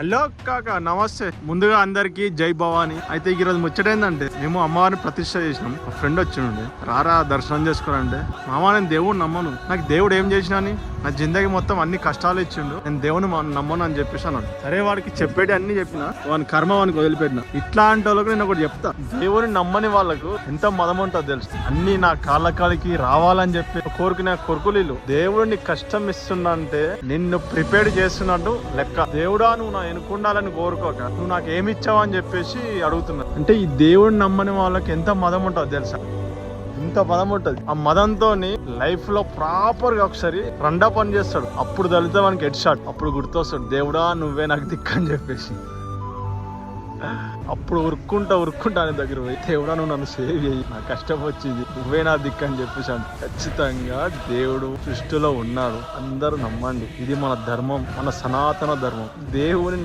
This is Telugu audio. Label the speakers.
Speaker 1: హలో కాక నమస్తే. ముందుగా అందరికి జై భవాని. అయితే ఈరోజు ముచ్చటైందంటే మేము అమ్మవారిని ప్రతిష్ట చేసినాం. మా ఫ్రెండ్ వచ్చిండే, రారా దర్శనం చేసుకోరంటే, మామ నేను దేవుడు నమ్మను, నాకు దేవుడు ఏం చేసినా అని నా జిందగీ మొత్తం అన్ని కష్టాలు ఇచ్చిండు, నేను దేవుని నమ్మను అని చెప్పేసి అన్నాడు. సరే వాడికి చెప్పేటి అన్ని చెప్పిన, వాని కర్మ వానికి వదిలిపెట్టిన. ఇట్లాంటి వాళ్ళకి నేను ఒకటి చెప్తా, దేవుని నమ్మని వాళ్ళకు ఎంత మదం ఉంటుందో తెలుసు. అన్ని నా కాళ్ళకి రావాలని చెప్పి కోరుకునే కొరుకులీలు. దేవుడు నీకు కష్టం ఇస్తున్నంటే నిన్ను ప్రిపేర్ చేస్తున్నట్టు లెక్క. దేవుడా నువ్వు నా ఎన్నుకుండాలని కోరుకోక నువ్వు నాకు ఏమి ఇచ్చావు అని చెప్పేసి అడుగుతున్నా. అంటే ఈ దేవుడిని నమ్మని వాళ్ళకి ఎంత మదం ఉంటుందో తెలుసా, ఇంత మదం ఉంటది. ఆ మదంతో లైఫ్ లో ప్రాపర్ గా ఒకసారి రెండా పని చేస్తాడు. అప్పుడు తలితే మనకి హెడ్ షాట్. అప్పుడు గుర్తొస్తాడు, దేవుడా నువ్వే నాకు దిక్కని చెప్పేసి. అప్పుడు ఉరుక్కుంటా ఆయన దగ్గర పోయి, దేవుడా నువ్వు నన్ను సేవ్ చేయి, నా కష్టం వచ్చింది, నువ్వే నా దిక్కు అని చెప్పేసి అంటే ఖచ్చితంగా దేవుడు సృష్టిలో ఉన్నాడు. అందరూ నమ్మండి, ఇది మన ధర్మం, మన సనాతన ధర్మం. దేవుని